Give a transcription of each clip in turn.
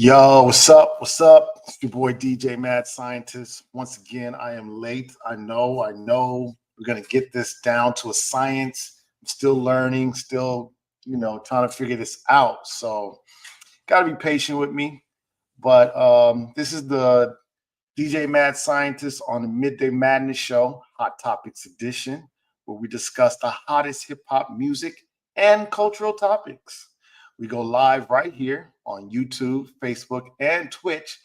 Yo, what's up? What's up? It's your boy DJ Mad Scientist. Once again, I am late. I know. We're gonna get this down to a science. I'm still learning, still, trying to figure this out. So gotta be patient with me. But this is the DJ Mad Scientist on the Midday Madness Show, Hot Topics Edition, where we discuss the hottest hip hop music and cultural topics. We go live right here on YouTube, Facebook, and Twitch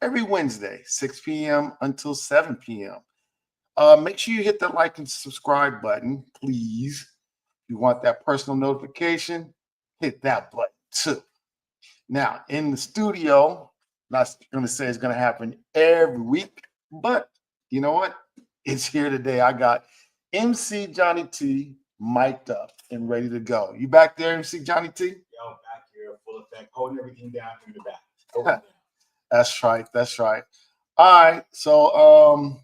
every Wednesday, 6 p.m. until 7 p.m. Make sure you hit the like and subscribe button, please. If you want that personal notification, hit that button too. Now, in the studio, not going to say it's going to happen every week, but you know what? It's here today. I got MC Johnny T mic'd up and ready to go. You back there, MC Johnny T? Yo, back here, full effect, holding everything down in the back. That's right. All right. So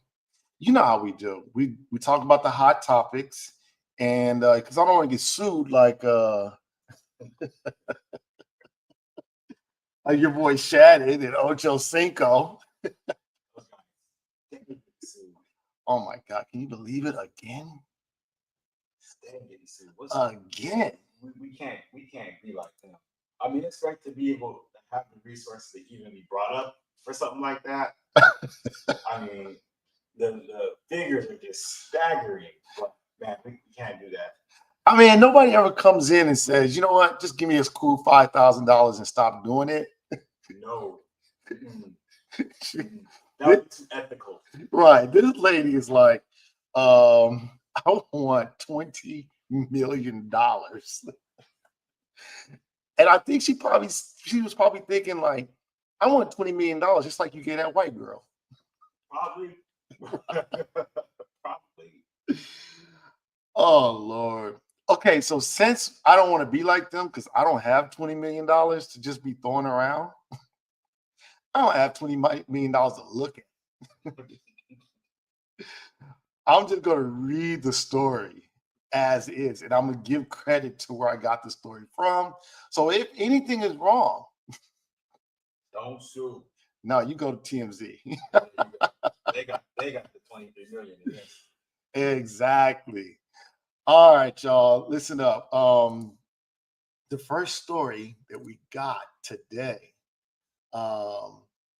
you know how we do. We talk about the hot topics, and because I don't want to get sued like your boy Shannon and Ocho Cinco. Oh my God, can you believe it again? Again. We can't be like them. I mean, expect to be able to have the resources to even be brought up for something like that. I mean, the figures are just staggering. But man, we can't do that. I mean, nobody ever comes in and says, you know what, just give me a cool $5,000 and stop doing it. No. That would be too ethical. Right. This lady is like, I want $20 million. And I think she was probably thinking like, I want $20 million, just like you gave that white girl. Probably. Oh Lord. Okay, so since I don't want to be like them because I don't have $20 million to just be throwing around, I don't have $20 million to look at. I'm just going to read the story as is, and I'm going to give credit to where I got the story from. So if anything is wrong, don't sue. No, you go to TMZ. They got the 23 million in this. Exactly. All right, y'all, listen up. The first story that we got today,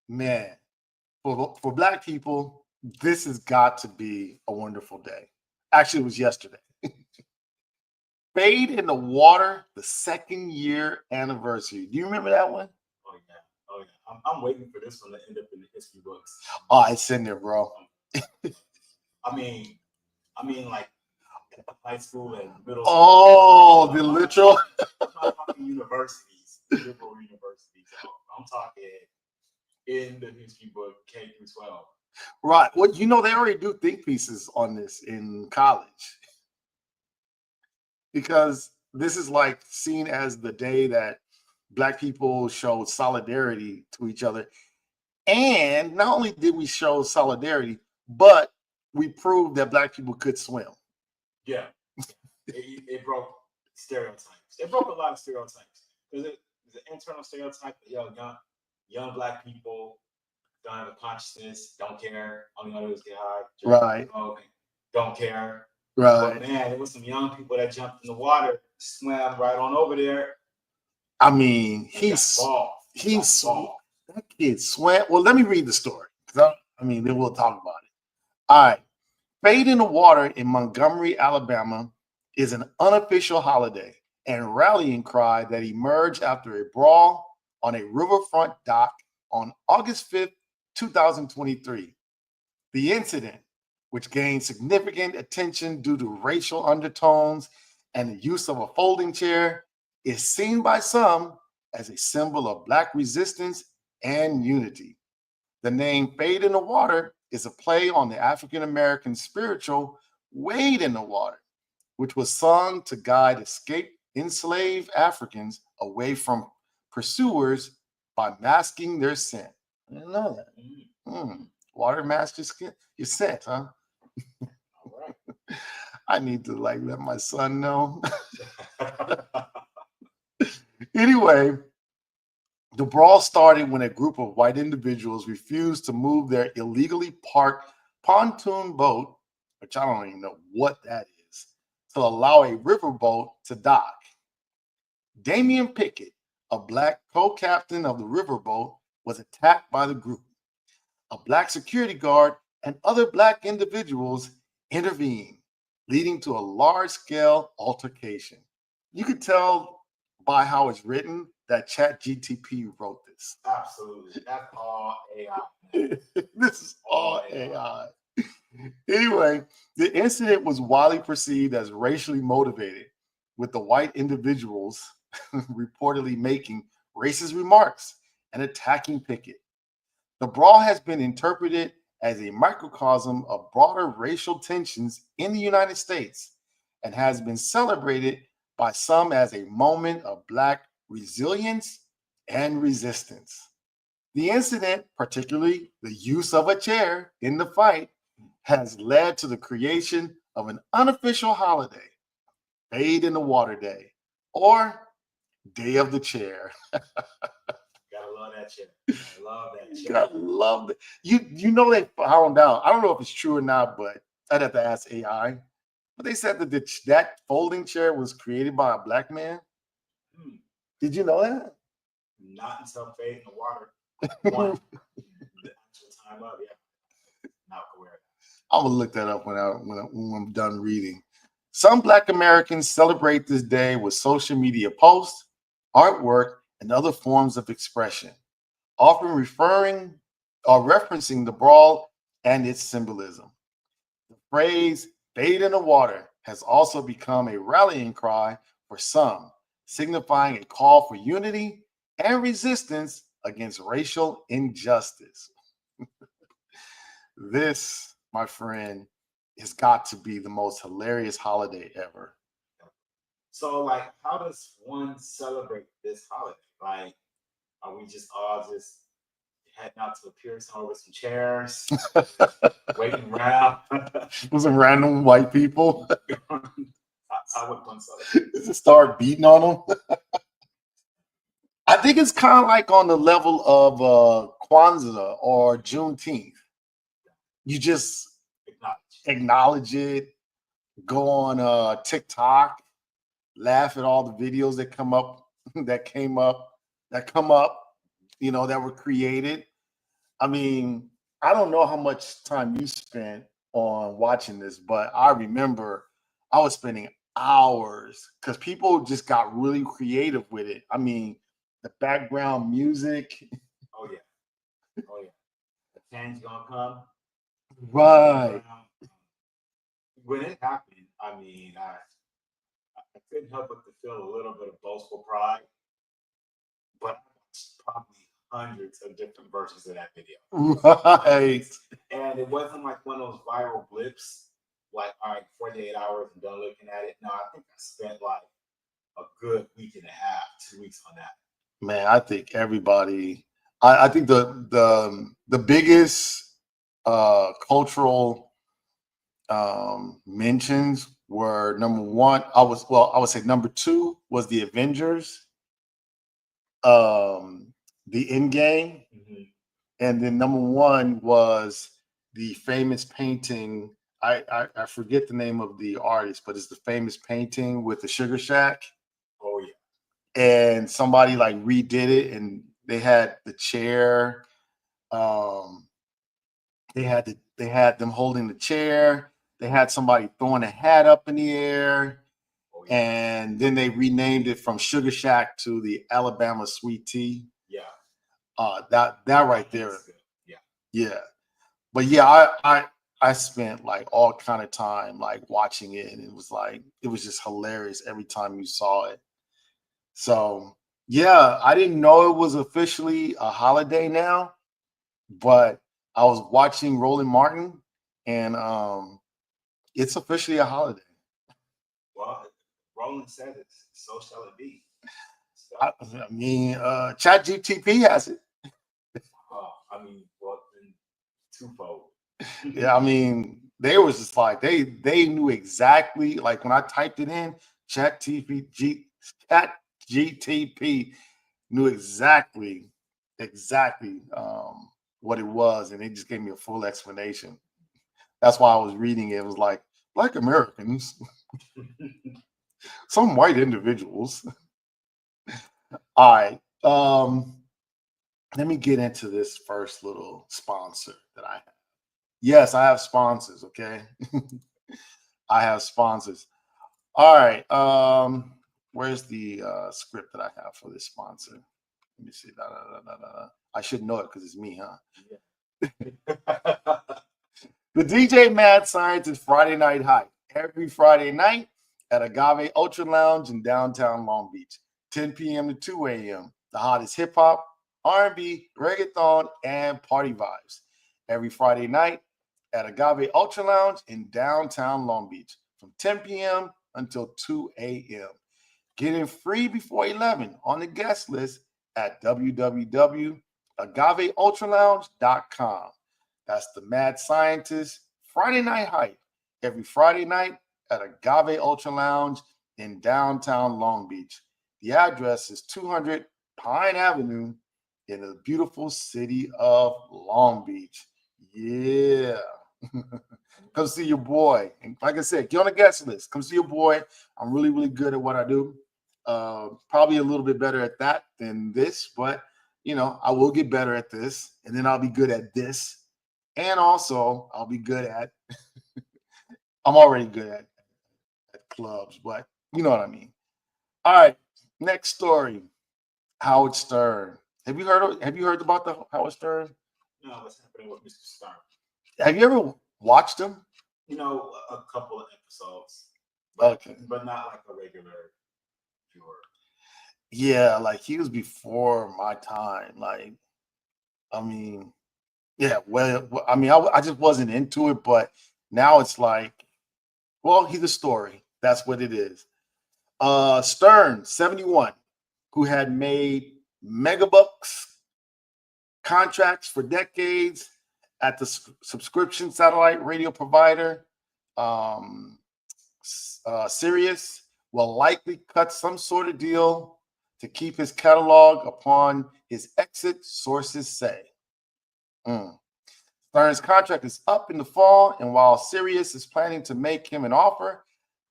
man, for Black people, this has got to be a wonderful day. Actually, it was yesterday. Fade in the Water, the 2nd year anniversary. Do you remember that one? Oh yeah. I'm waiting for this one to end up in the history books. Oh, it's in there, bro. I mean, like high school and middle school. Oh, the literal. I'm not talking universities, liberal universities. I'm talking in the history book K through 12. Right. Well, they already do think pieces on this in college because this is like seen as the day that Black people showed solidarity to each other. And not only did we show solidarity, but we proved that Black people could swim. Yeah. It broke stereotypes. It broke a lot of stereotypes. There's an internal stereotype that young Black people don't have a consciousness, don't care, only know to get high, Right. Smoke, don't care. Right. But man, there was some young people that jumped in the water, swam right on over there. I mean, that kid swam. Well, let me read the story. Then we'll talk about it. All right. Fade in the Water in Montgomery, Alabama is an unofficial holiday and rallying cry that emerged after a brawl on a riverfront dock on August 5th, 2023. The incident, which gained significant attention due to racial undertones and the use of a folding chair, is seen by some as a symbol of Black resistance and unity. The name Fade in the Water is a play on the African-American spiritual Wade in the Water, which was sung to guide escaped enslaved Africans away from pursuers by masking their scent. I didn't know that. Water masks your scent, huh? All right. I need to let my son know. Anyway, The brawl started when a group of white individuals refused to move their illegally parked pontoon boat, which I don't even know what that is, to allow a riverboat to dock. Damian Pickett, a black co-captain of the riverboat, was attacked by the group. A black security guard and other black individuals intervened, leading to a large-scale altercation. You could tell by how it's written that ChatGTP wrote this. Absolutely. That's all AI. This is all AI. Anyway, the incident was widely perceived as racially motivated, with the white individuals reportedly making racist remarks and attacking Pickett. The brawl has been interpreted as a microcosm of broader racial tensions in the United States and has been celebrated by some as a moment of Black resilience and resistance. The incident, particularly the use of a chair in the fight, has led to the creation of an unofficial holiday, Fade in the Water Day, or Day of the Chair. Gotta love that chair. I love that chair. God, love it. You know they found out. I don't know if it's true or not, but I'd have to ask AI. But they said that that folding chair was created by a black man. Hmm. Did you know that? Not until Fade in the Water. One. The actual time up, yeah. Not aware. I'm gonna look that up when I'm done reading. Some Black Americans celebrate this day with social media posts, artwork, and other forms of expression, often referring or referencing the brawl and its symbolism. The phrase "fade in the water" has also become a rallying cry for some, signifying a call for unity and resistance against racial injustice. This, my friend, has got to be the most hilarious holiday ever. So, like, how does one celebrate this holiday? Like, are we just all just heading out to a pier somewhere with some chairs, waiting around? Some random white people I would one celebrate. just start beating on them. I think it's kind of like on the level of Kwanzaa or Juneteenth. You just acknowledge it, go on TikTok, laugh at all the videos that come up, that come up, that were created. I mean, I don't know how much time you spent on watching this, but I remember I was spending hours because people just got really creative with it. I mean, the background music. Oh yeah, oh yeah. The change gonna come. Right. When it happened, I mean, I couldn't help but to feel a little bit of boastful pride, but probably hundreds of different versions of that video. Right. And it wasn't like one of those viral blips, like, all right, 48 hours and done looking at it. No, I think I spent like a good week and a half, 2 weeks on that. Man, I think everybody, I think the biggest cultural mentions were number one. I would say number two was the Avengers, the Endgame, and then number one was the famous painting. I forget the name of the artist, but it's the famous painting with the Sugar Shack. Oh yeah. And somebody like redid it, and they had the chair. They had them holding the chair. They had somebody throwing a hat up in the air, Oh, yeah. and then they renamed it from Sugar Shack to the Alabama Sweet Tea. Yeah. That right there. Yeah. Yeah. But yeah, I spent like all kind of time like watching it, and it was just hilarious every time you saw it. So yeah, I didn't know it was officially a holiday now, but I was watching Roland Martin, and it's officially a holiday. Well, Roland said it, so shall it be. So, I mean, ChatGTP has it. I mean, well, then twofold. Yeah, I mean, they was just like they knew exactly, like when I typed it in, ChatGTP knew exactly what it was, and they just gave me a full explanation. That's why I was reading it. It was like Black Americans, some white individuals. All right. Let me get into this first little sponsor that I have. Yes, I have sponsors, okay? I have sponsors. All right. Where's the script that I have for this sponsor? Let me see. I should know it because it's me, huh? Yeah. The DJ Mad Scientist Friday Night Hype. Every Friday night at Agave Ultra Lounge in downtown Long Beach, 10 p.m. to 2 a.m. The hottest hip hop, R&B, reggaeton, and party vibes. Every Friday night at Agave Ultra Lounge in downtown Long Beach from 10 p.m. until 2 a.m. Get in free before 11 on the guest list at www.agaveultralounge.com. That's the Mad Scientist Friday Night Hype every Friday night at Agave Ultra Lounge in downtown Long Beach. The address is 200 Pine Avenue in the beautiful city of Long Beach. Yeah. Come see your boy. And like I said, get on the guest list. Come see your boy. I'm really, really good at what I do. Probably a little bit better at that than this, but I will get better at this, and then I'll be good at this. And also, I'll be good at, I'm already good at clubs, but you know what I mean. All right, next story. Howard Stern. Have you heard about the Howard Stern? No, what's happening with Mr. Stern? Have you ever watched him? A couple of episodes. Okay. But not like a regular viewer. Yeah, like he was before my time. Yeah, I just wasn't into it, but now it's like, well, he's a story. That's what it is. Stern, 71, who had made megabucks contracts for decades at the subscription satellite radio provider, Sirius, will likely cut some sort of deal to keep his catalog upon his exit, sources say. Stern's contract is up in the fall, and while Sirius is planning to make him an offer,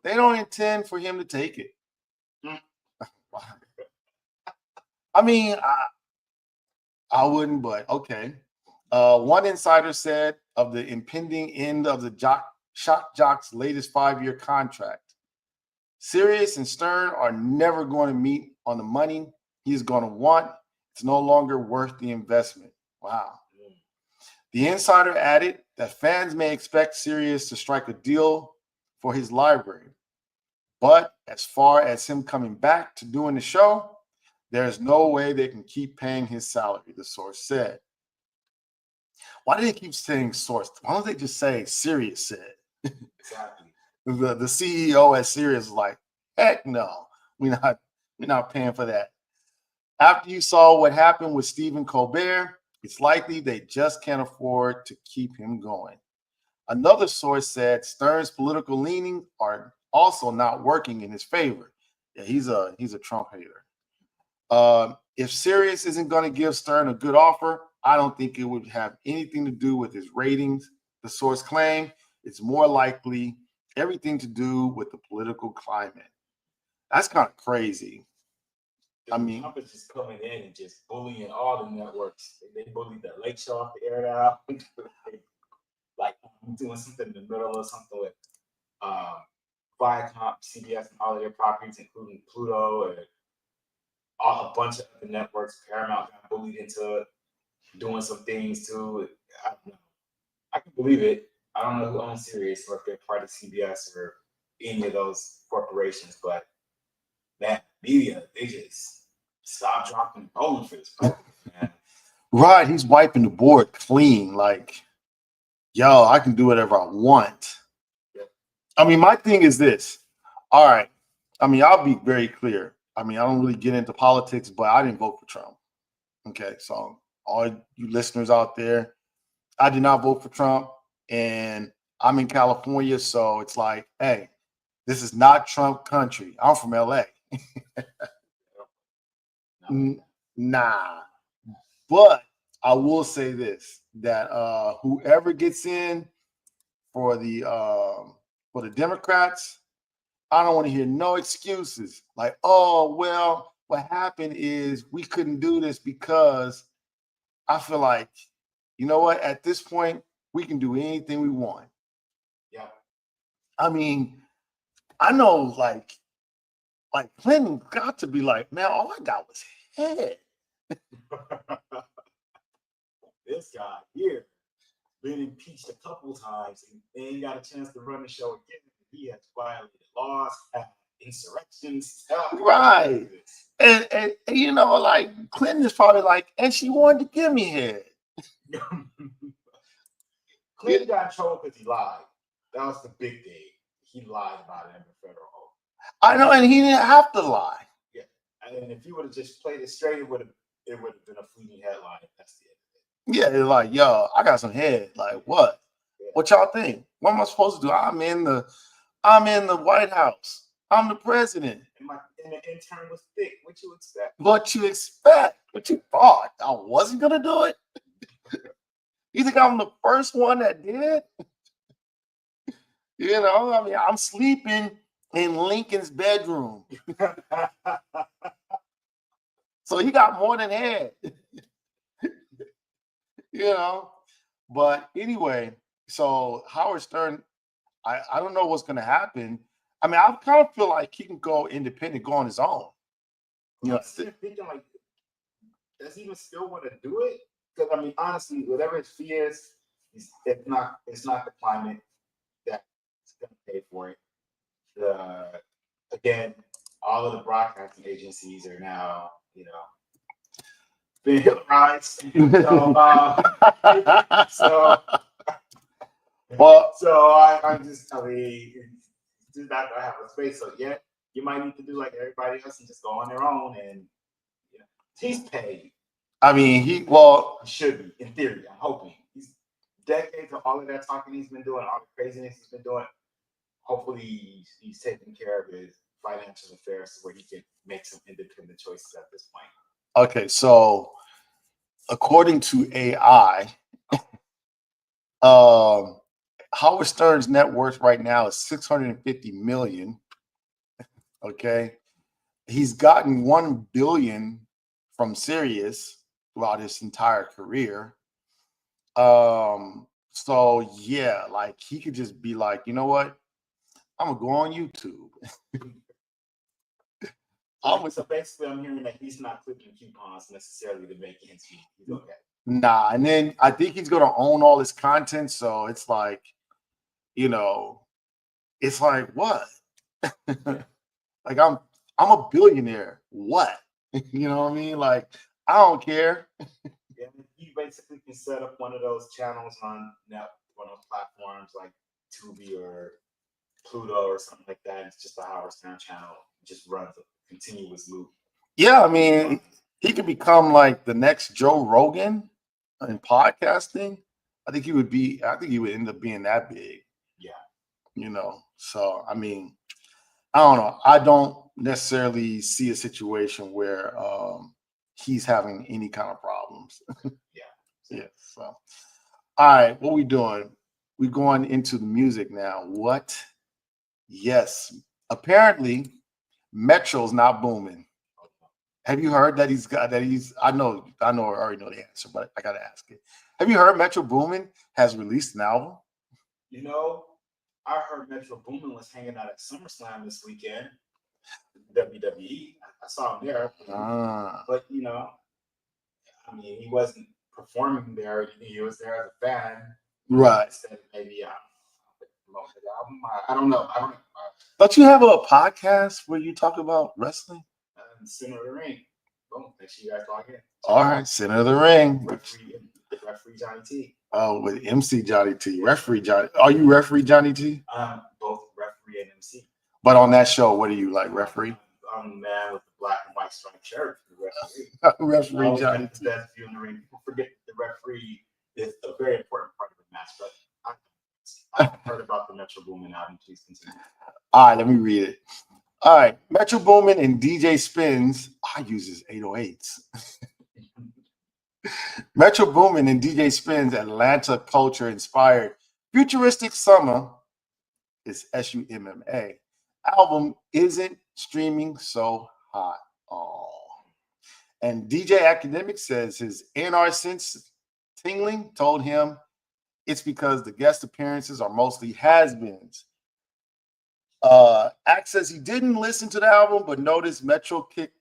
they don't intend for him to take it. I mean, I wouldn't, but okay. One insider said of the impending end of the Shock Jock's latest 5-year contract, Sirius and Stern are never going to meet on the money he's going to want. It's no longer worth the investment. Wow. The insider added that fans may expect Sirius to strike a deal for his library, but as far as him coming back to doing the show, there's no way they can keep paying his salary, the source said. Why do they keep saying source? Why don't they just say Sirius said? Exactly. The CEO at Sirius is like, heck no, we're not paying for that. After you saw what happened with Stephen Colbert, it's likely they just can't afford to keep him going. Another source said Stern's political leanings are also not working in his favor. Yeah, he's a Trump hater. If Sirius isn't going to give Stern a good offer, I don't think it would have anything to do with his ratings. The source claimed it's more likely everything to do with the political climate. That's kind of crazy. Trump is just coming in and just bullying all the networks. They bullied the Lake Show off the air now. Like doing something in the middle of something with Viacom, CBS, and all of their properties, including Pluto and a bunch of other networks. Paramount got bullied into doing some things too. I don't know. I can believe it. I don't know who owns Sirius or if they're part of CBS or any of those corporations, but that media, they just stop dropping rolling for this program, man. Right, he's wiping the board clean. Like, yo, I can do whatever I want. Yep. I mean, my thing is this. All right. I mean, I'll be very clear. I mean, I don't really get into politics, but I didn't vote for Trump. Okay, so all you listeners out there, I did not vote for Trump, and I'm in California, so it's like, hey, this is not Trump country. I'm from LA. Nah. But I will say this: that whoever gets in for the Democrats, I don't want to hear no excuses. Like, oh well, what happened is we couldn't do this because I feel like, you know what? At this point, we can do anything we want. Yeah. I mean, I know like Clinton got to be like, man, all I got was head. This guy here been impeached a couple times and ain't got a chance to run the show again. He has violated laws, had insurrections. Right. And you know, like Clinton is probably like, and she wanted to give me head. Clinton got in trouble because he lied. That was the big thing. He lied about it in the federal oath. I know, and he didn't have to lie. Yeah. And if you would have just played it straight, it would have been a fleeting headline. That's the end of it. Yeah, it's like, yo, I got some head. Like, what? Yeah. What y'all think? What am I supposed to do? I'm in the White House. I'm the president. And the intern was thick. What you expect? What you expect? What you thought? I wasn't gonna do it. You think I'm the first one that did? You know, I mean, I'm sleeping in Lincoln's bedroom. So he got more than head. You know, but anyway, so Howard Stern, I don't know what's going to happen. I mean, I kind of feel like he can go independent, go on his own. You know, thinking like, does he even still want to do it? Because I mean, honestly, whatever his fee is, it's not the climate that's going to pay for it. Again, all of the broadcasting agencies are now, you know, being Hillarized. I'm just, I mean, just not gonna have a space. So yeah, you might need to do like everybody else and just go on their own. And you know, he's paid. I mean, he should be in theory. I'm hoping he's decades of all of that talking he's been doing, all the craziness he's been doing. Hopefully, he's taking care of his financial affairs where he can make some independent choices at this point. Okay, so according to AI, Howard Stern's net worth right now is $650 million. Okay, he's gotten $1 billion from Sirius throughout his entire career. So yeah, like he could just be like, you know what? I'm gonna go on YouTube. So basically, I'm hearing that he's not clipping coupons necessarily to make ends meet. He's okay. Nah, and then I think he's gonna own all his content. So it's like, you know, it's like what? Like I'm a billionaire. What? You know what I mean? Like I don't care. Yeah, you basically can set up one of those channels on one of those platforms like Tubi or Pluto or something like that. It's just a Howard Stern channel. It just runs a continuous loop. Yeah, I mean, he could become like the next Joe Rogan in podcasting. I think he would end up being that big. Yeah. You know, so I mean, I don't know. I don't necessarily see a situation where he's having any kind of problems. Yeah. So, all right, what we doing? We're going into the music now. What? Yes. Apparently, Metro's not booming. Have you heard that I know I already know the answer, but I gotta ask it. Have you heard Metro Boomin has released an album? You know, I heard Metro Boomin was hanging out at SummerSlam this weekend. WWE. I saw him there. But you know, I mean, he wasn't performing there. He was there as a fan. Right. Instead, maybe I don't know. Don't you have a podcast where you talk about wrestling? Center of the Ring. Boom. Make sure you guys log in. All right, Center of the Ring. Referee Johnny T. Oh, with MC Johnny T. Referee Johnny. Are you referee Johnny T? Both referee and MC. But on that show, what are you like, referee? I'm the man with the black and white striped shirt. The referee. Referee Johnny T. Best view in the ring. People forget the referee is a very important part of the match. But I've heard about the Metro Boomin album. Please continue. All right, let me read it. All right, Metro Boomin and DJ Spin's I use his 808s. Metro Boomin and DJ Spin's Atlanta culture inspired futuristic summer is SUMMA album isn't streaming so hot. Oh. And DJ Academic says his A&R sense tingling told him it's because the guest appearances are mostly has-beens. Act says he didn't listen to the album, but noticed Metro kicked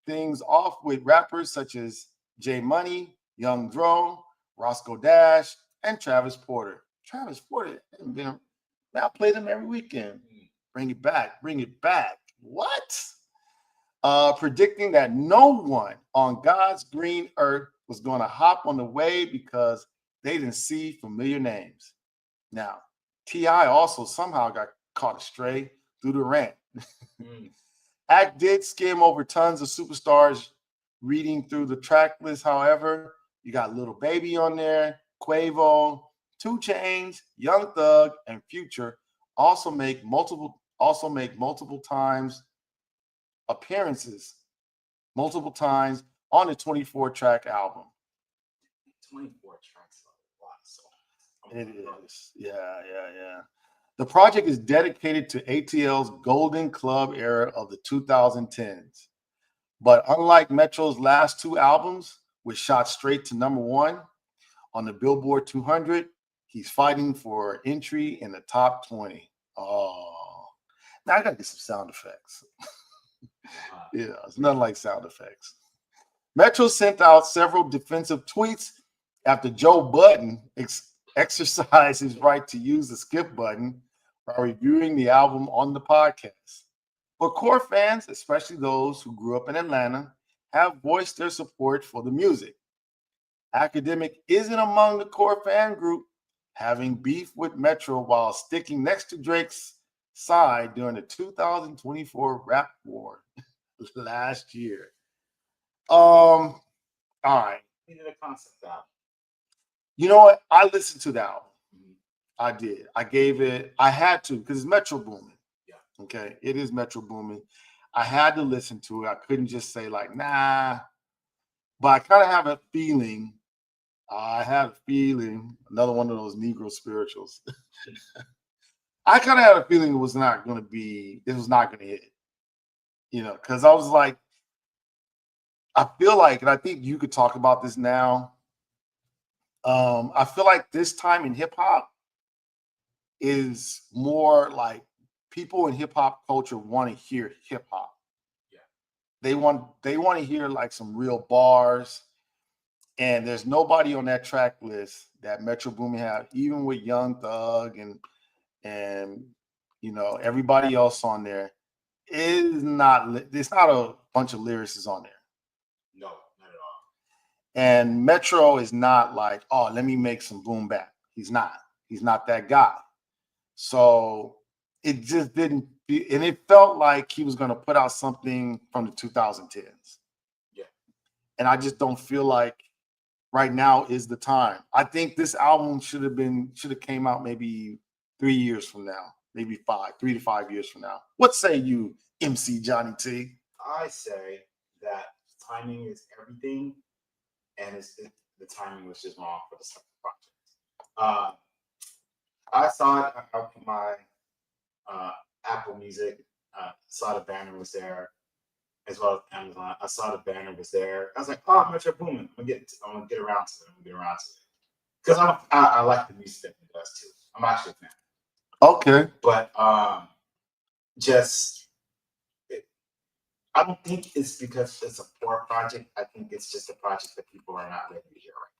things off with rappers such as J Money, Young Dro, Roscoe Dash, and Travis Porter. Travis Porter, man, I play them every weekend. Bring it back, bring it back. What? Predicting that no one on God's green earth was going to hop on the wave because they didn't see familiar names. Now, T.I. also somehow got caught astray through the rant. Act did skim over tons of superstars reading through the track list. However, you got Little Baby on there, Quavo, 2 Chainz, Young Thug, and Future also make multiple times appearances multiple times on the 24-track album. 24 tracks a lot. So it is. Yeah. The project is dedicated to ATL's Golden Club era of the 2010s. But unlike Metro's last 2 albums, which shot straight to #1 on the Billboard 200, he's fighting for entry in the top 20. Oh, now I gotta get some sound effects. Yeah, it's nothing like sound effects. Metro sent out several defensive tweets after Joe Budden exercised his right to use the skip button while reviewing the album on the podcast. But core fans, especially those who grew up in Atlanta, have voiced their support for the music. Academic isn't among the core fan group, having beef with Metro while sticking next to Drake's side during the 2024 rap war last year. All right. Needed a concept album. You know what? I listened to the album. I did. I had to because it's Metro Boomin. Yeah. Okay. It is Metro Boomin. I had to listen to it. I couldn't just say like, nah. But I kind of have a feeling. Another one of those Negro spirituals. I kind of had a feeling it was not going to hit. You know, because I was like, I feel like, and I think you could talk about this now. I feel like this time in hip hop is more like people in hip hop culture want to hear hip hop. Yeah. They want to hear like some real bars. And there's nobody on that track list that Metro Boomin had, even with Young Thug and you know everybody else on there. It's not a bunch of lyricists on there. No, not at all. And Metro is not like, oh, let me make some boom bap. He's not that guy. So it just didn't, and it felt like he was going to put out something from the 2010s. Yeah. And I just don't feel like right now is the time. I think this album should have came out maybe 3 years from now, maybe 3 to 5 years from now. What say you, MC Johnny T? I say that timing is everything, and the timing was just wrong for the second project. I saw it on my Apple Music, saw the banner was there, as well as Amazon. I saw the banner was there. I was like, oh, Metro Boomin. I'm gonna get around to it. Because I like the music that he does too. I'm actually a fan. Okay. But I don't think it's because it's a poor project. I think it's just a project that people are not ready to hear right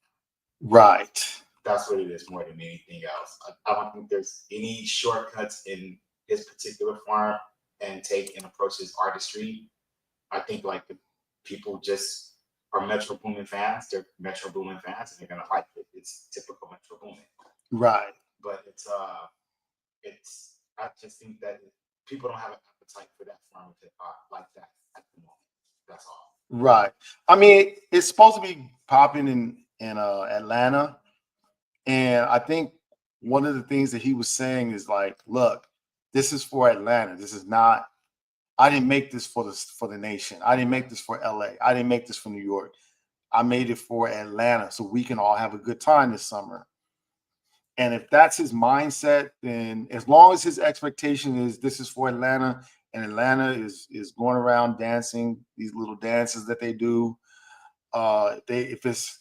now. Right. That's what it is more than anything else. I don't think there's any shortcuts in his particular form and take and approach his artistry. I think like the people just are Metro Boomin fans. They're Metro Boomin fans, and they're gonna like it. It's typical Metro Boomin. Right. But it's I just think that people don't have an appetite for that form of hip hop like that at the moment. That's all. Right. I mean, it's supposed to be popping in Atlanta, and I think one of the things that he was saying is like, look, this is for Atlanta. This is not I didn't make this for the nation. I didn't make this for LA. I didn't make this for New York. I made it for Atlanta so we can all have a good time this summer. And if that's his mindset, then as long as his expectation is this is for Atlanta, and Atlanta is going around dancing these little dances that they do, if it's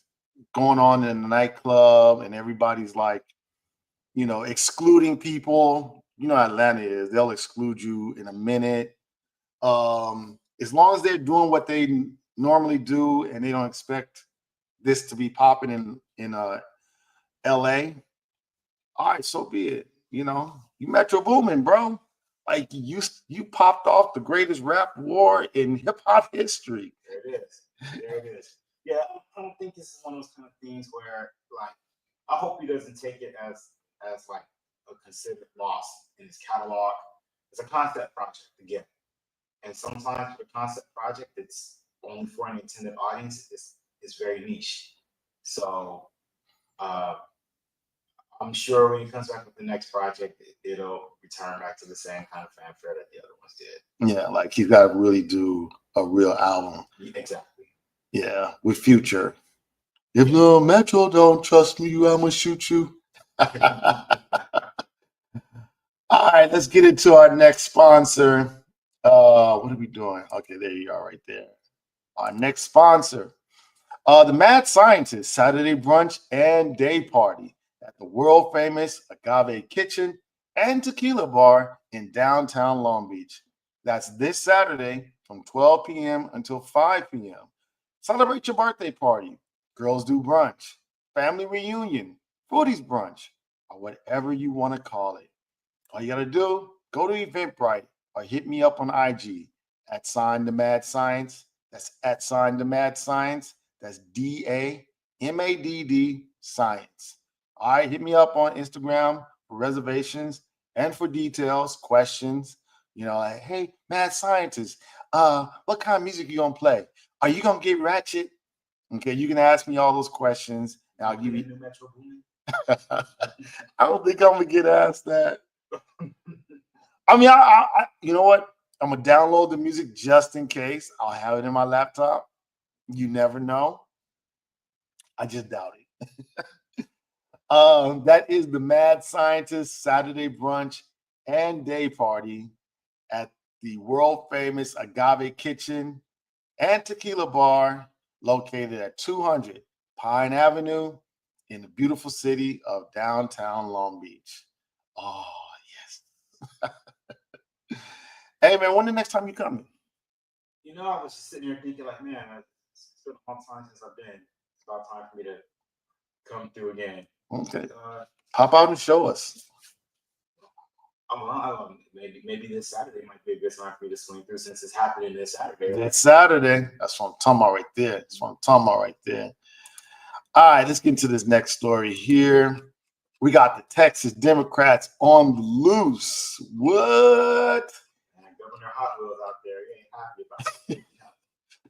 going on in the nightclub and everybody's like, excluding people, how Atlanta is, they'll exclude you in a minute. As long as they're doing what they normally do and they don't expect this to be popping in LA, all right, so be it. You Metro Boomin, bro. Like you popped off the greatest rap war in hip hop history. There it is. There it is. Yeah, I don't think this is one of those kind of things where, like, I hope he doesn't take it as like a considered loss in his catalog. It's a concept project again, and sometimes the concept project it's only for an intended audience is very niche. So I'm sure when he comes back with the next project, it'll return back to the same kind of fanfare that the other ones did. Yeah, like he's got to really do a real album. Exactly. Yeah, with Future. If Lil Metro don't trust me, I'ma shoot you. All right, let's get into our next sponsor. What are we doing? Okay, there you are right there. Our next sponsor. The Mad Scientist Saturday brunch and day party at the world famous Agave Kitchen and Tequila Bar in downtown Long Beach. That's this Saturday from 12 p.m. until 5 p.m. Celebrate your birthday party, girls do brunch, family reunion, foodies brunch, or whatever you want to call it. All you got to do, go to Eventbrite or hit me up on IG at the Mad Science. That's at the Mad Science. That's DAMADD Science. All right, hit me up on Instagram for reservations and for details, questions. Like, hey, Mad Scientist, what kind of music you gonna play? Are you gonna get ratchet? Okay, you can ask me all those questions, and I'll give you. New Metro Boomin? I don't think I'm gonna get asked that. I mean, I you know what? I'm gonna download the music just in case. I'll have it in my laptop. You never know. I just doubt it. That is the Mad Scientist Saturday brunch and day party at the world famous Agave Kitchen and Tequila Bar located at 200 Pine Avenue in the beautiful city of downtown Long Beach. Oh, yes. Hey, man, when the next time you coming? I was just sitting here thinking, like, man, it's been a long time since I've been. It's about time for me to come through again. Okay. Pop out and show us. Maybe this Saturday might be a good time for me to swing through since it's happening this Saturday. This Saturday. That's what I'm talking about right there. That's what I'm talking about right there. All right, let's get into this next story here. We got the Texas Democrats on the loose. What? And Governor Hot Wheels out there, he ain't happy about it.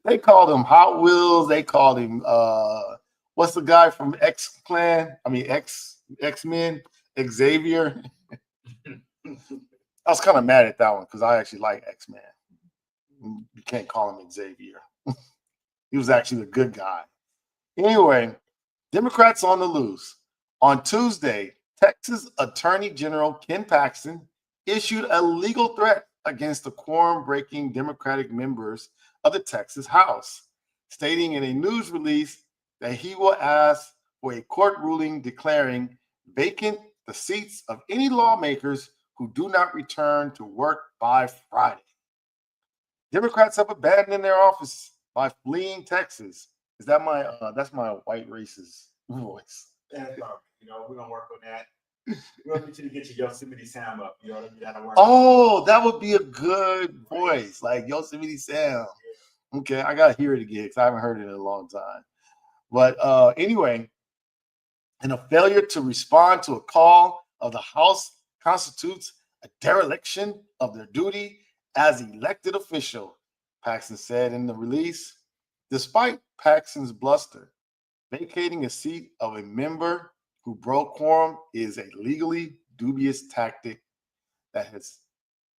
They called him Hot Wheels. They called him what's the guy from X-Men, Xavier. I was kind of mad at that one because I actually like X-Men. You can't call him Xavier. He was actually a good guy. Anyway, Democrats on the loose. On Tuesday, Texas Attorney General Ken Paxton issued a legal threat against the quorum-breaking Democratic members of the Texas House, stating in a news release that he will ask for a court ruling declaring vacant the seats of any lawmakers who do not return to work by Friday. Democrats have abandoned their office by fleeing Texas. Is that that's my white racist voice? That's all right. We're gonna work on that. We're gonna need you to get your Yosemite Sam up. That'll work. Oh, that would be a good voice, like Yosemite Sam. Okay, I gotta hear it again because I haven't heard it in a long time. But anyway, in a failure to respond to a call of the House constitutes a dereliction of their duty as elected official, Paxton said in the release. Despite Paxton's bluster, vacating a seat of a member who broke quorum is a legally dubious tactic that has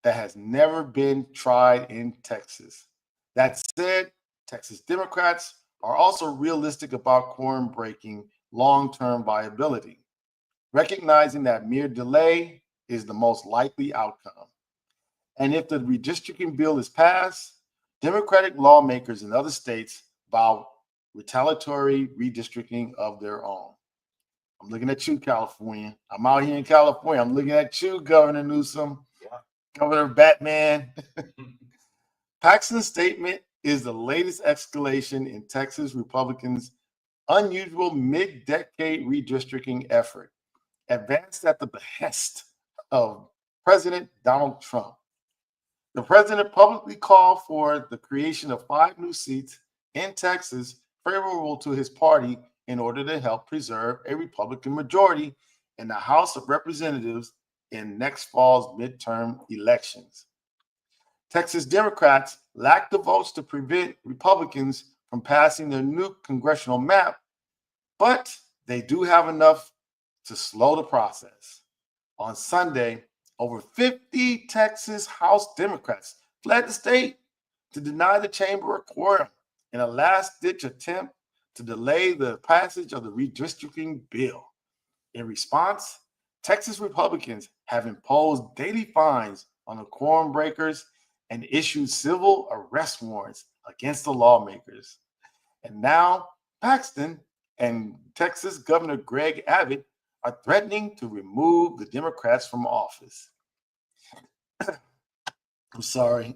that has never been tried in Texas. That said, Texas Democrats are also realistic about quorum breaking long-term viability, recognizing that mere delay is the most likely outcome. And if the redistricting bill is passed, Democratic lawmakers in other states vow retaliatory redistricting of their own. I'm looking at you, California. I'm out here in California. I'm looking at you, Governor Newsom, Governor Batman. Paxton's statement is the latest escalation in Texas Republicans' unusual mid-decade redistricting effort, advanced at the behest of President Donald Trump. The president publicly called for the creation of 5 new seats in Texas favorable to his party in order to help preserve a Republican majority in the House of Representatives in next fall's midterm elections. Texas Democrats lack the votes to prevent Republicans from passing their new congressional map, but they do have enough to slow the process. On Sunday, over 50 Texas House Democrats fled the state to deny the chamber a quorum in a last-ditch attempt to delay the passage of the redistricting bill. In response, Texas Republicans have imposed daily fines on the quorum breakers and issued civil arrest warrants against the lawmakers. And now Paxton and Texas Governor Greg Abbott are threatening to remove the Democrats from office. I'm sorry.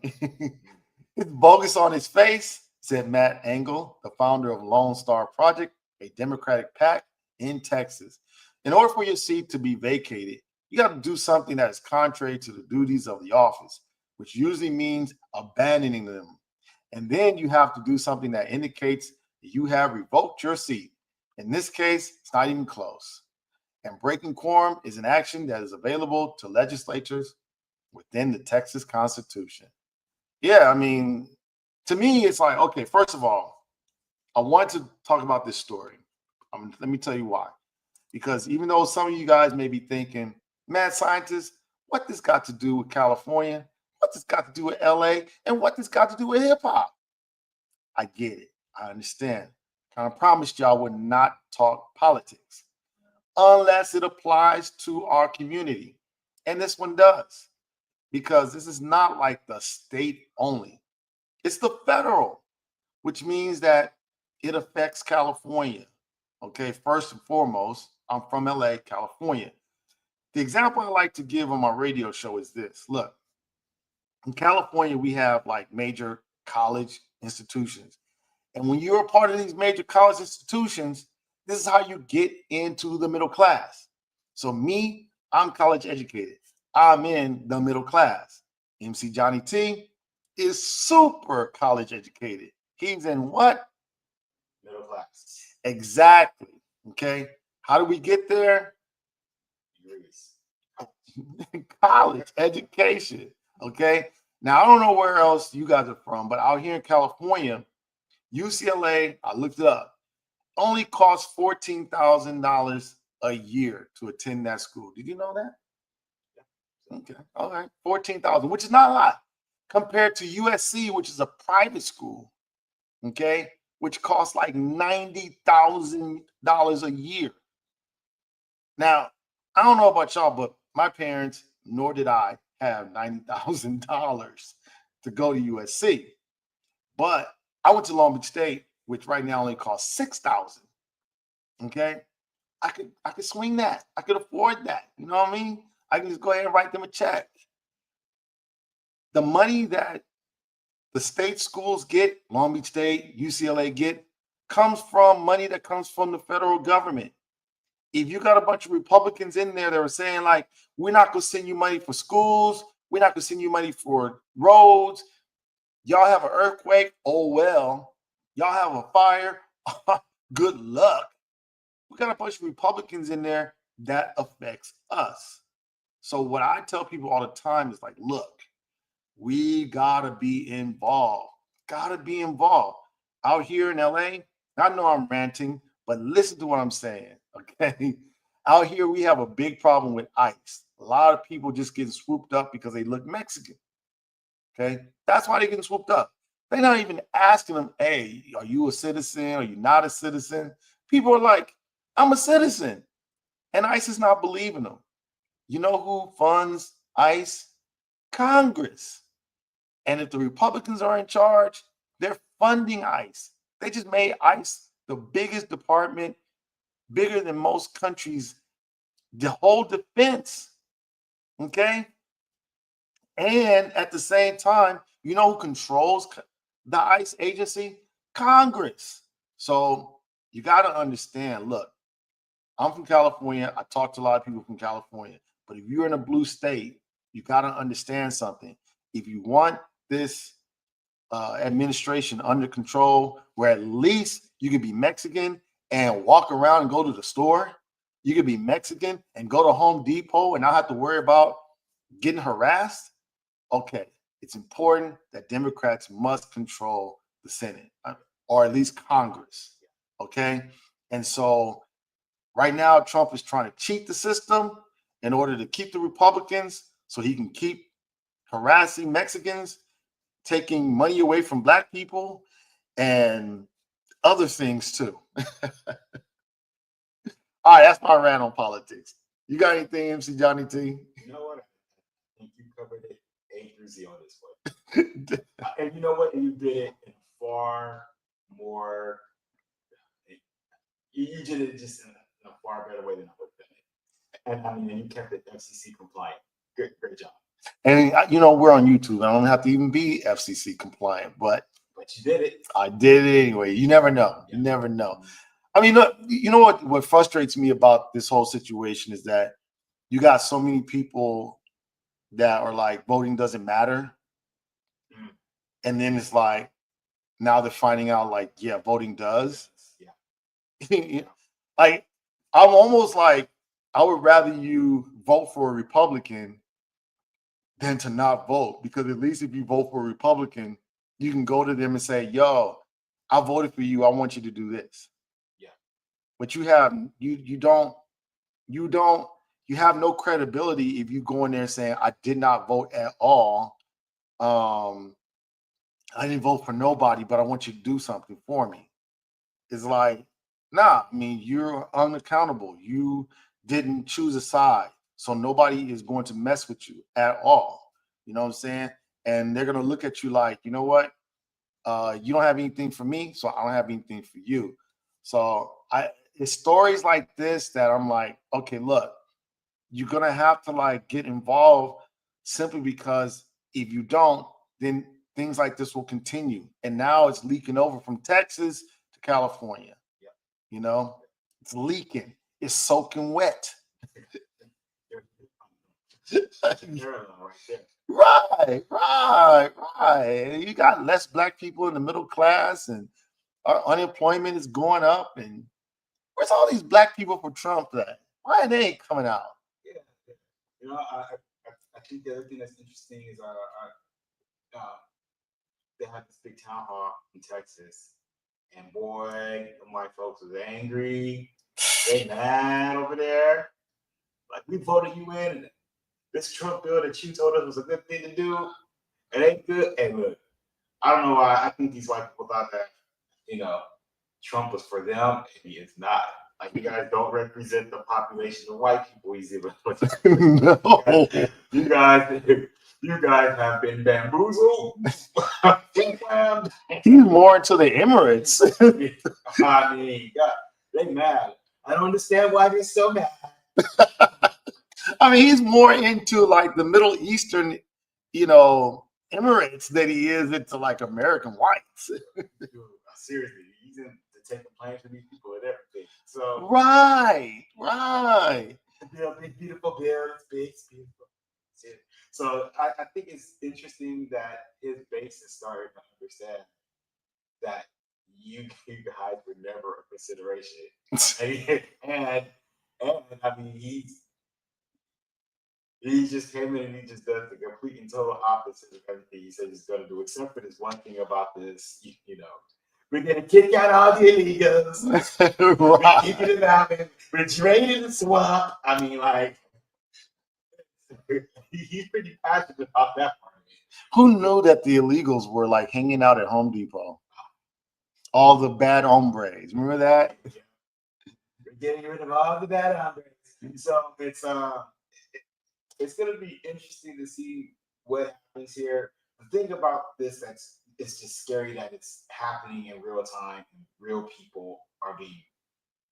It's bogus on his face, said Matt Engel, the founder of Lone Star Project, a Democratic PAC in Texas. In order for your seat to be vacated, you got to do something that is contrary to the duties of the office, which usually means abandoning them. And then you have to do something that indicates that you have revoked your seat. In this case, it's not even close. And breaking quorum is an action that is available to legislatures within the Texas Constitution. Yeah, I mean, to me, it's like, okay, first of all, I want to talk about this story. Let me tell you why. Because even though some of you guys may be thinking, mad scientist, what this got to do with California? What this got to do with LA? And what this got to do with hip hop? I get it. I understand. I kind of promised y'all would not talk politics unless it applies to our community. And this one does, because this is not like the state only. It's the federal, which means that it affects California. Okay, first and foremost, I'm from LA, California. The example I like to give on my radio show is this. Look, in California, we have like major college institutions. And when you're a part of these major college institutions, this is how you get into the middle class. So me, I'm college educated. I'm in the middle class. MC Johnny T is super college educated. He's in what? Middle class. Exactly. Okay. How do we get there? College education. Okay. Now, I don't know where else you guys are from, but out here in California, UCLA, I looked it up, only costs $14,000 a year to attend that school. Did you know that? Okay. All right. 14,000, which is not a lot compared to USC, which is a private school. Okay. Which costs like $90,000 a year. Now, I don't know about y'all, but my parents, nor did I, have $90,000 to go to USC. But I went to Long Beach State, which right now only costs $6,000. Okay. I could swing that. I could afford that. You know what I mean? I can just go ahead and write them a check. The money that the state schools get, Long Beach State, UCLA get, comes from money that comes from the federal government. If you got a bunch of Republicans in there that are saying, like, we're not going to send you money for schools, we're not going to send you money for roads, y'all have an earthquake, oh well, y'all have a fire, good luck. We got a bunch of Republicans in there that affects us. So what I tell people all the time is like, look, we got to be involved. Got to be involved. Out here in LA, I know I'm ranting, but listen to what I'm saying, okay? Out here, we have a big problem with ICE, A lot of people just getting swooped up because they look Mexican. Okay, that's why they're getting swooped up. They're not even asking them, "Hey, are you a citizen? Are you not a citizen?" People are like, "I'm a citizen," and ICE is not believing them. You know who funds ICE? Congress. And if the Republicans are in charge, they're funding ICE. They just made ICE the biggest department, bigger than most countries, the whole defense. Okay. And at the same time, you know who controls the ICE agency? Congress. So you got to understand, look, I'm from California. I talk to a lot of people from California. But if you're in a blue state, you got to understand something. If you want this administration under control, where at least you can be Mexican and walk around and go to the store, you can be Mexican and go to Home Depot and not have to worry about getting harassed. Okay, it's important that Democrats must control the Senate or at least Congress. Okay, and so right now, Trump is trying to cheat the system in order to keep the Republicans so he can keep harassing Mexicans, taking money away from Black people, and other things too. All right, that's my rant on politics. You got anything, MC Johnny T? You know what? I think you covered it A through Z on this one. And you know what? You did it in far more. You did it just in a far better way than I would have done it. And I mean, you kept it FCC compliant. Great job. And you know, we're on YouTube. I don't have to even be FCC compliant, but you did it. I did it anyway. You never know. You never know. I mean, look, you know what frustrates me about this whole situation is that you got so many people that are like voting doesn't matter. And then it's like now they're finding out like, yeah, voting does. Yeah. Like I'm almost like I would rather you vote for a Republican than to not vote, because at least if you vote for a Republican, you can go to them and say, yo, I voted for you. I want you to do this. Yeah. But you have no credibility if you go in there saying, I did not vote at all. I didn't vote for nobody, but I want you to do something for me. It's like, nah, I mean, you're unaccountable. You didn't choose a side. So nobody is going to mess with you at all. You know what I'm saying? And they're going to look at you like, you know what? You don't have anything for me, so I don't have anything for you. So it's stories like this that I'm like, okay, look, you're going to have to like get involved, simply because if you don't, then things like this will continue. And now it's leaking over from Texas to California. Yeah. You know, it's leaking. It's soaking wet. Right. You got less Black people in the middle class, and our unemployment is going up. And where's all these Black people for Trump at? Why they ain't coming out? Yeah. You know, I think the other thing that's interesting is they had this big town hall in Texas, and boy, the white folks was angry. They mad over there. Like, we voted you in, and this Trump bill that you told us was a good thing to do, it ain't good. And look, I don't know why I think these white people thought that, you know, Trump was for them. Maybe it's not. Like, you guys don't represent the population of white people easily. No. You guys have been bamboozled. He's more into the Emirates. I mean, God, they mad. I don't understand why they're so mad. I mean, he's more into like the Middle Eastern, you know, Emirates than he is into like American whites. Dude, seriously, he's in to take the blame for these people and everything. So right. Big beautiful bill, it's big, it's beautiful. So I think it's interesting that his base is starting to understand that you guys were never a consideration. and I mean, he just came in and he just does the complete and total opposite of everything he said he's going to do, except for this one thing about this, you know, we're going to kick out all the illegals. Right. We're keeping it out. We're draining the swamp. I mean, like, he's pretty passionate about that part of it. Who knew that the illegals were like hanging out at Home Depot? All the bad hombres. Remember that? We're getting rid of all the bad hombres. So it's gonna be interesting to see what happens here. The thing about this it's just scary that it's happening in real time and real people are being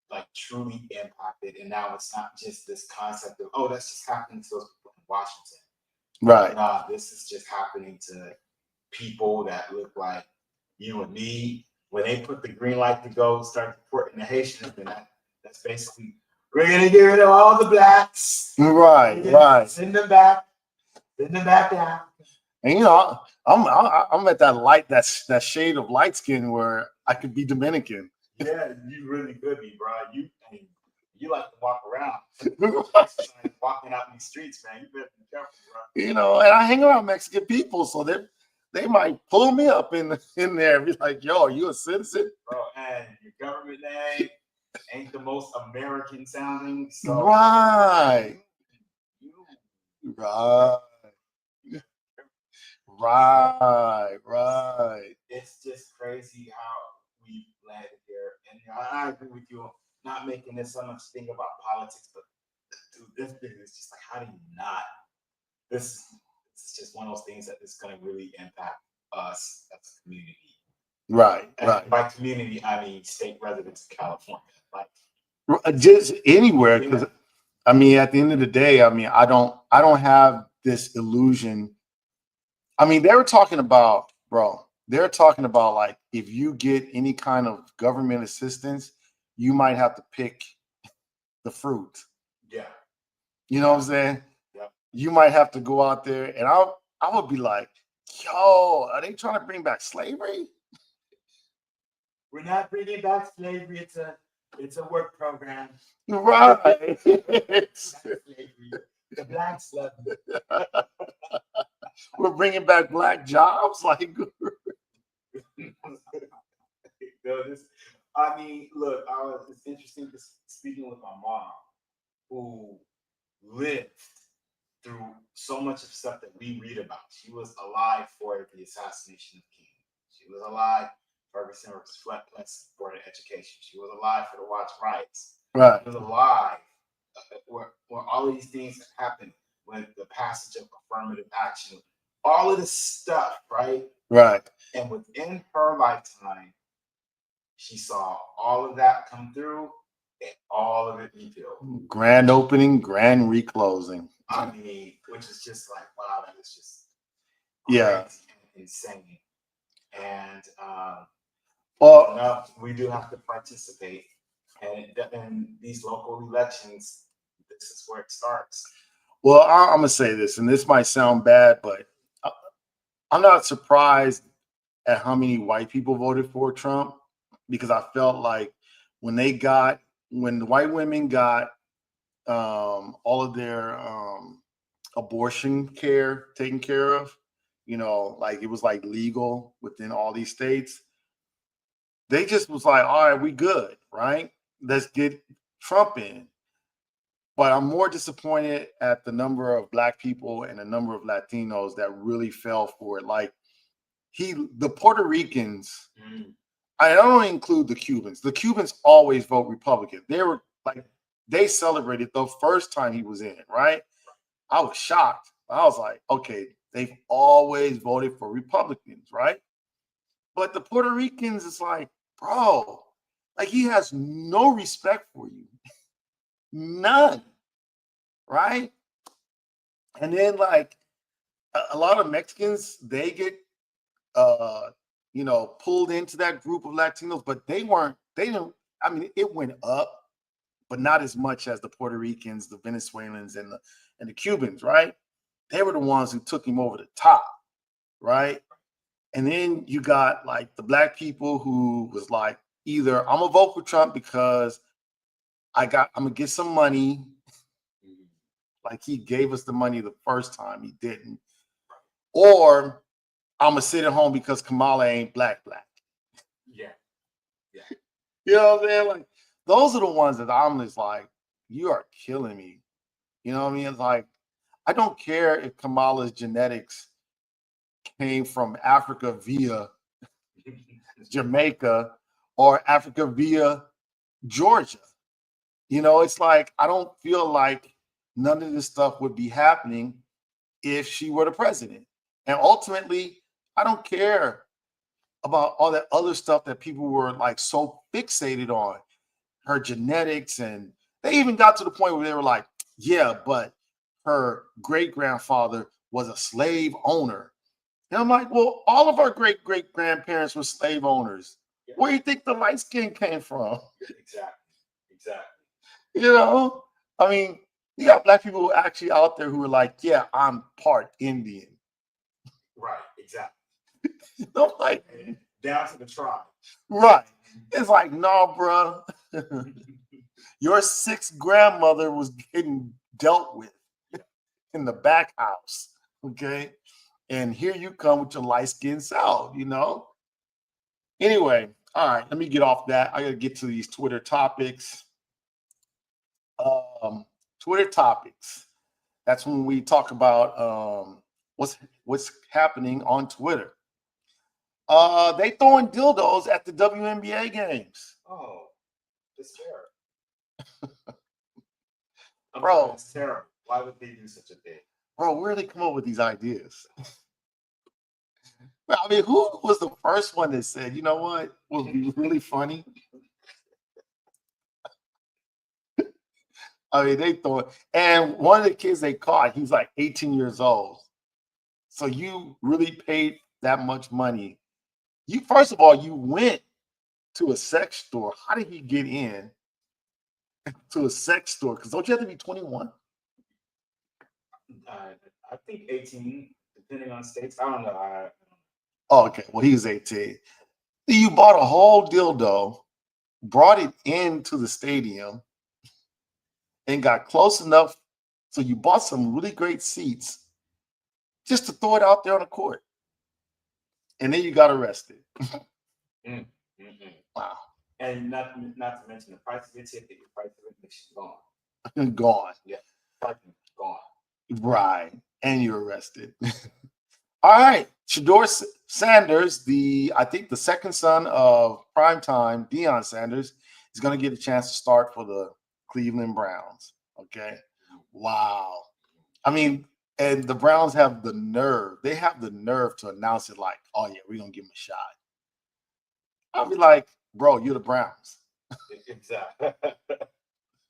like truly impacted. And now it's not just this concept of, oh, that's just happening to those people in Washington. Right. Nah, this is just happening to people that look like you and me. When they put the green light to go start deporting the Haitians, then that's basically, we're gonna get rid of all the blacks. Right. Send them back down. And you know, I'm at that light, that shade of light skin where I could be Dominican. Yeah, you really could be, bro. You like to walk around, walking out in these streets, man. You better be careful, bro. You know, and I hang around Mexican people, so they might pull me up in there and be like, "Yo, are you a citizen?" Bro, and your government name ain't the most American sounding, so Right. It's just crazy how we landed here, and I agree with you. Not making this so much thing about politics, but dude, this thing is just like, how do you not? This is just one of those things that is going to really impact us as a community. Right. By community, I mean state residents of California, like just anywhere. Because I mean, at the end of the day, I mean, I don't have this illusion. I mean, they were talking about, bro. They're talking about like if you get any kind of government assistance, you might have to pick the fruit. Yeah. You know what I'm saying? Yeah. You might have to go out there, and I would be like, yo, are they trying to bring back slavery? We're not bringing back slavery. It's a work program. Right. The blacks love me. We're bringing back black jobs, like. I mean, look, it's interesting speaking with my mom, who lived through so much of stuff that we read about. She was alive for the assassination of King. She was alive for Ferguson versus Fletcher for the education. She was alive for the Watch riots. Right. She was alive where all of these things happened with the passage of affirmative action. All of this stuff, right? Right. And within her lifetime, she saw all of that come through and all of it rebuilt. Grand opening, grand reclosing. I mean, which is just like, wow, that is just insane. And we do have to participate. And in these local elections, this is where it starts. Well, I'm going to say this, and this might sound bad, but I'm not surprised at how many white people voted for Trump, because I felt like when the white women got all of their abortion care taken care of, you know, like it was like legal within all these states, they just was like, all right, we good, right? Let's get Trump in. But I'm more disappointed at the number of black people and the number of Latinos that really fell for it. Like the Puerto Ricans, I don't include the Cubans. The Cubans always vote Republican. They were like, they celebrated the first time he was in, right? I was shocked. I was like, okay, they've always voted for Republicans, right? But the Puerto Ricans is like, bro, like he has no respect for you. None. Right? And then like a lot of Mexicans, they get pulled into that group of Latinos, but they didn't, I mean, it went up, but not as much as the Puerto Ricans, the Venezuelans, and the Cubans, right? They were the ones who took him over the top, right? And then you got like the black people who was like, either I'm gonna vote for Trump because I'm gonna get some money. Like he gave us the money the first time, he didn't. Or I'm gonna sit at home because Kamala ain't black. Yeah. You know what I'm saying? Like those are the ones that I'm just like, you are killing me. You know what I mean? It's like I don't care if Kamala's genetics came from Africa via Jamaica or Africa via Georgia. You know, it's like I don't feel like none of this stuff would be happening if she were the president. And ultimately, I don't care about all that other stuff that people were like so fixated on, her genetics. And they even got to the point where they were like, yeah, but her great grandfather was a slave owner. And I'm like, well, all of our great great grandparents were slave owners. Yeah. Where do you think the light skin came from? Exactly. You know, I mean, you got black people actually out there who are like, yeah, I'm part Indian. Right, exactly. I'm like, down to the tribe. right. It's like, no, bro. Your sixth grandmother was getting dealt with in the back house. Okay. And here you come with your light skin self, you know? Anyway, all right, let me get off that. I got to get to these Twitter topics. Twitter topics. That's when we talk about what's happening on Twitter. They throwing dildos at the WNBA games. Oh, it's terrible. Bro, it's terrible. Why would they do such a thing? Bro, where do they come up with these ideas? I mean, who was the first one that said, you know what would be really funny? I mean, they thought, and one of the kids they caught, he's like 18 years old. So you really paid that much money. You, first of all, you went to a sex store. How did he get in to a sex store? Because don't you have to be 21? I think 18, depending on states. I don't know. Oh, okay. Well, he was 18. You bought a whole dildo, brought it into the stadium, and got close enough so you bought some really great seats just to throw it out there on the court. And then you got arrested. Wow. And not to mention the price of your ticket, the price of admission gone. Gone. Yeah, fucking gone. Right. And you're arrested. All right. Shador Sanders, I think the second son of primetime Deion Sanders, is going to get a chance to start for the Cleveland Browns. Okay. Wow. I mean, and the Browns have the nerve. They have the nerve to announce it like, oh, yeah, we're going to give him a shot. I'll be like, bro, you're the Browns. Exactly.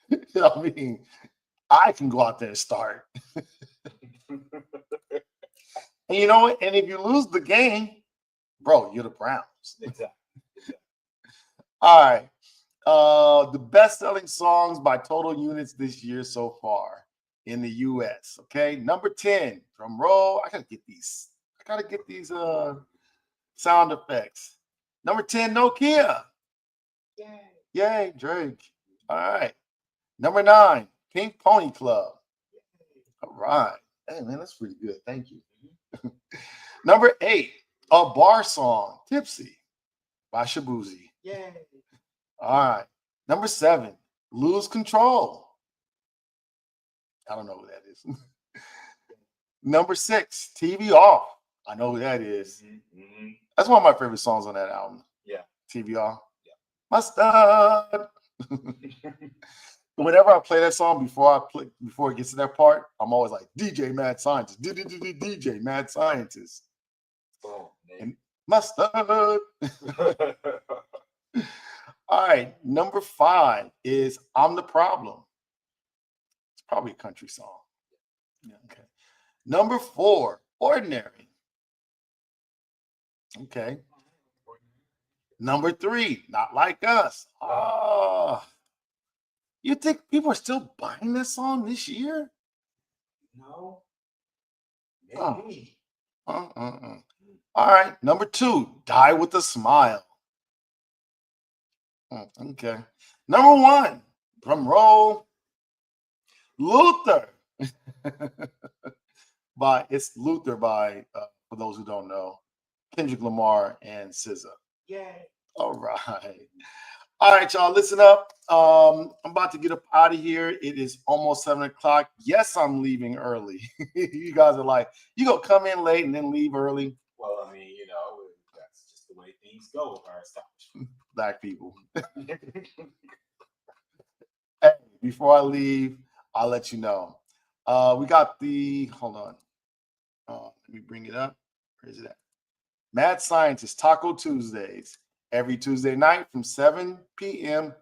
You know what I mean? I can go out there and start. And you know what? And if you lose the game, bro, you're the Browns. Exactly. All right. The best-selling songs by total units this year so far in the US. Okay. Number 10, drum roll. I gotta get these sound effects. Number 10, Nokia. Yay, Drake. All right. Number 9, Pink Pony Club. All right. Hey, man, that's pretty good. Thank you. Number 8, a bar song, Tipsy by Shabuzi. Yay. All right. Number 7, Lose Control. I don't know who that is. Number 6, TV Off. I know who that is. Mm-hmm. That's one of my favorite songs on that album. Yeah. TV Off. Yeah. Mustard. Whenever I play that song before it gets to that part, I'm always like DJ Mad Scientist. DJ Mad Scientist. Oh, man. And Mustard. All right, number 5 is I'm the Problem. It's probably a country song. Yeah, okay. Number 4, Ordinary. Okay. Number 3, Not Like Us. Oh, you think people are still buying this song this year? No. Maybe. All right, number 2, Die with a Smile. Okay. Number 1, drum roll, Luther. It's Luther by, for those who don't know, Kendrick Lamar and SZA. Yay. All right. All right, y'all, listen up. I'm about to get up out of here. It is almost 7 o'clock. Yes, I'm leaving early. You guys are like, you gonna come in late and then leave early? Well, I mean, that's just the way things go with our establishment. Black people. Hey, before I leave, I'll let you know. We got hold on. Let me bring it up. Where is it at? Mad Scientist Taco Tuesdays. Every Tuesday night from 7 p.m.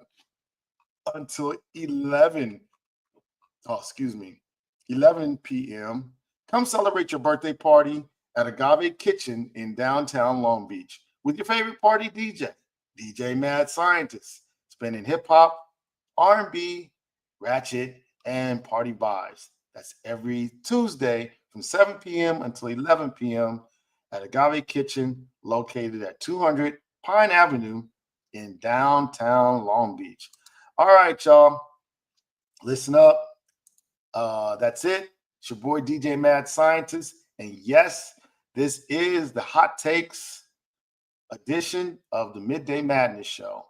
until 11. Oh, excuse me. 11 p.m. Come celebrate your birthday party at Agave Kitchen in downtown Long Beach with your favorite party DJ, DJ Mad Scientist, spinning hip hop, R&B, ratchet, and party vibes. That's every Tuesday from 7 p.m. until 11 p.m. at Agave Kitchen, located at 200 Pine Avenue in downtown Long Beach. All right, y'all. Listen up. That's it. It's your boy DJ Mad Scientist. And yes, this is the Hot Takes edition of the Midday Madness Show.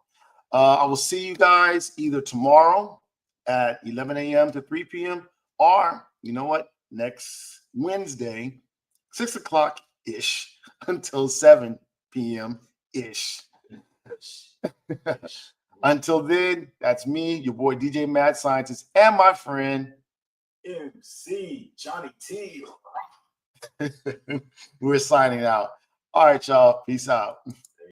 I will see you guys either tomorrow at 11 a.m. to 3 p.m. or, you know what, next Wednesday, 6 o'clock ish until 7 p.m. ish. Until then, that's me, your boy DJ Mad Scientist, and my friend MC Johnny T. We're signing out. All right, y'all. Peace out.